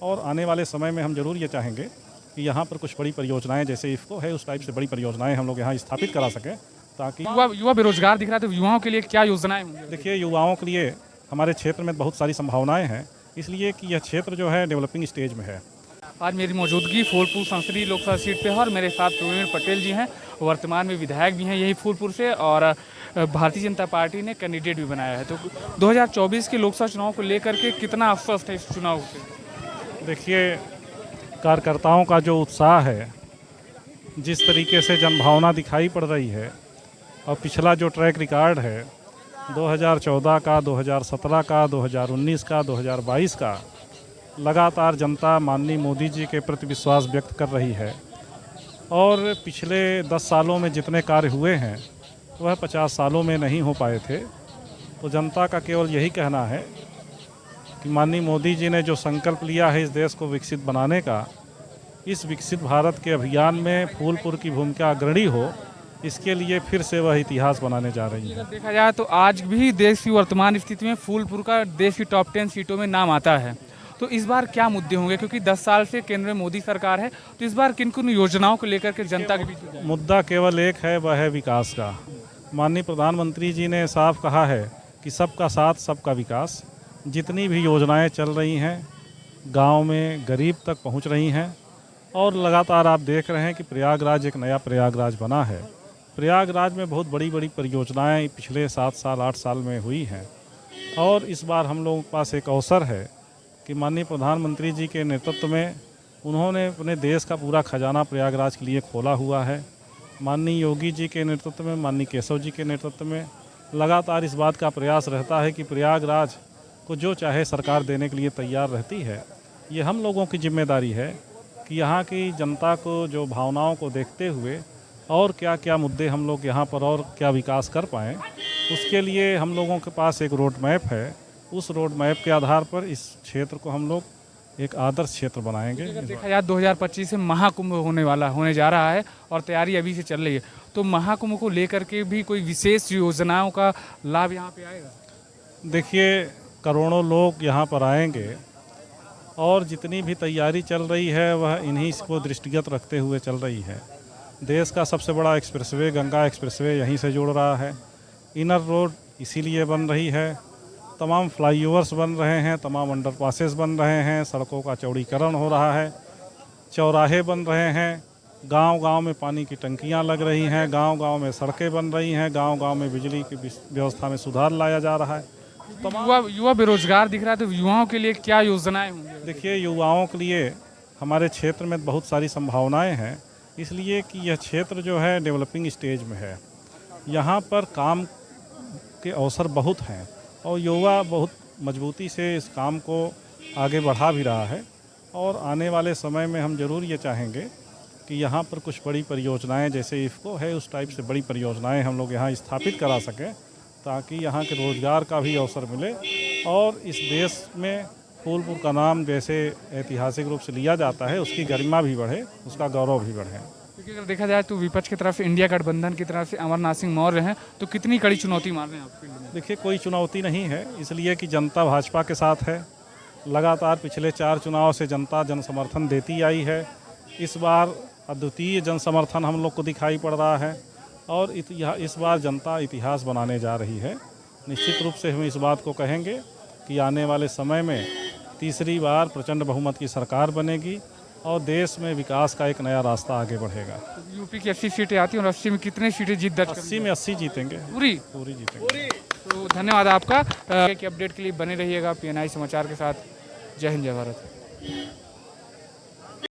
और आने वाले समय में हम जरूर ये चाहेंगे कि यहाँ पर कुछ बड़ी परियोजनाएं जैसे इफ़को है उस टाइप से बड़ी परियोजनाएं हम लोग यहाँ स्थापित करा सकें ताकि युवा युवा बेरोजगार दिख रहा है, तो युवाओं के लिए क्या योजनाएं होंगी? देखिए युवाओं के लिए हमारे क्षेत्र में बहुत सारी संभावनाएं हैं, इसलिए कि यह क्षेत्र जो है डेवलपिंग स्टेज में है। आज मेरी मौजूदगी फूलपुर संसदीय लोकसभा सीट पे है और मेरे साथ प्रवीण पटेल जी हैं, वर्तमान में विधायक भी हैं यही फूलपुर से, और भारतीय जनता पार्टी ने कैंडिडेट भी बनाया है। तो 2024 के लोकसभा चुनाव को लेकर के कितना आश्वस्त है इस चुनाव से? देखिए कार्यकर्ताओं का जो उत्साह है, जिस तरीके से जनभावना दिखाई पड़ रही है और पिछला जो ट्रैक रिकॉर्ड है 2014 का, 2017 का, 2019 का, 2022 का, लगातार जनता माननीय मोदी जी के प्रति विश्वास व्यक्त कर रही है और पिछले 10 सालों में जितने कार्य हुए हैं वह 50 सालों में नहीं हो पाए थे। तो जनता का केवल यही कहना है कि माननीय मोदी जी ने जो संकल्प लिया है इस देश को विकसित बनाने का, इस विकसित भारत के अभियान में फूलपुर की भूमिका अग्रणी हो, इसके लिए फिर से वह इतिहास बनाने जा रही है। अगर देखा जाए तो आज भी देश की वर्तमान स्थिति में फूलपुर का देश की टॉप 10 सीटों में नाम आता है। तो इस बार क्या मुद्दे होंगे, क्योंकि 10 साल से केंद्र में मोदी सरकार है, तो इस बार किन किन योजनाओं को लेकर के जनता के बीच मुद्दा केवल एक है, वह है विकास का। माननीय प्रधानमंत्री जी ने साफ कहा है कि सबका साथ सबका विकास। जितनी भी योजनाएं चल रही हैं गांव में गरीब तक पहुंच रही हैं और लगातार आप देख रहे हैं कि प्रयागराज एक नया प्रयागराज बना है। प्रयागराज में बहुत बड़ी बड़ी परियोजनाएं पिछले 7 साल 8 साल में हुई हैं और इस बार हम लोगों के पास एक अवसर है कि माननीय प्रधानमंत्री जी के नेतृत्व में उन्होंने अपने देश का पूरा खजाना प्रयागराज के लिए खोला हुआ है। माननीय योगी जी के नेतृत्व में, माननीय केशव जी के नेतृत्व में लगातार इस बात का प्रयास रहता है कि प्रयागराज को जो चाहे सरकार देने के लिए तैयार रहती है। ये हम लोगों की जिम्मेदारी है कि यहाँ की जनता को जो भावनाओं को देखते हुए और क्या क्या मुद्दे हम लोग यहाँ पर और क्या विकास कर पाएँ, उसके लिए हम लोगों के पास एक रोड मैप है। उस रोड मैप के आधार पर इस क्षेत्र को हम लोग एक आदर्श क्षेत्र बनाएंगे। अगर देखा जाए 2025 से महाकुंभ होने जा रहा है और तैयारी अभी से चल रही है, तो महाकुंभ को लेकर के भी कोई विशेष योजनाओं का लाभ यहाँ पे आएगा? देखिए करोड़ों लोग यहाँ पर आएंगे और जितनी भी तैयारी चल रही है वह इन्हीं को दृष्टिगत रखते हुए चल रही है। देश का सबसे बड़ा एक्सप्रेसवे गंगा एक्सप्रेसवे यहीं से जुड़ रहा है। इनर रोड इसीलिए बन रही है, तमाम फ्लाईओवर्स बन रहे हैं, तमाम अंडरपासेस बन रहे हैं, सड़कों का चौड़ीकरण हो रहा है, चौराहे बन रहे हैं, गांव-गांव में पानी की टंकियां लग रही हैं, गांव-गांव में सड़कें बन रही हैं, गांव-गांव में बिजली की व्यवस्था में सुधार लाया जा रहा है। युवा बेरोजगार दिख रहा है, तो युवाओं के लिए क्या योजनाएं होंगी? देखिए युवाओं के लिए हमारे क्षेत्र में बहुत सारी संभावनाएं हैं, इसलिए कि यह क्षेत्र जो है डेवलपिंग स्टेज में है। यहाँ पर काम के अवसर बहुत हैं और युवा बहुत मजबूती से इस काम को आगे बढ़ा भी रहा है और आने वाले समय में हम ज़रूर ये चाहेंगे कि यहाँ पर कुछ बड़ी परियोजनाएं जैसे इफ़को है उस टाइप से बड़ी परियोजनाएं हम लोग यहाँ स्थापित करा सकें ताकि यहाँ के रोज़गार का भी अवसर मिले और इस देश में फूलपुर का नाम जैसे ऐतिहासिक रूप से लिया जाता है उसकी गरिमा भी बढ़े, उसका गौरव भी बढ़े। क्योंकि अगर देखा जाए तो विपक्ष की तरफ से इंडिया गठबंधन की तरफ से अमरनाथ सिंह मौर्य हैं, तो कितनी कड़ी चुनौती मार रहे हैं आपके लिए? देखिए कोई चुनौती नहीं है, इसलिए कि जनता भाजपा के साथ है। लगातार पिछले 4 चुनाव से जनता जन समर्थन देती आई है। इस बार अद्वितीय जन समर्थन हम लोग को दिखाई पड़ रहा है और इस बार जनता इतिहास बनाने जा रही है। निश्चित रूप से हम इस बात को कहेंगे कि आने वाले समय में तीसरी बार प्रचंड बहुमत की सरकार बनेगी और देश में विकास का एक नया रास्ता आगे बढ़ेगा। तो यूपी की 80 सीटें आती हैं और 80 में कितने सीटें जीत दर्ज? 80 में 80 जीतेंगे, पूरी जीतेंगे। तो धन्यवाद आपका। कि अपडेट के लिए बने रहिएगा PNI समाचार के साथ। जय हिंद, जय भारत।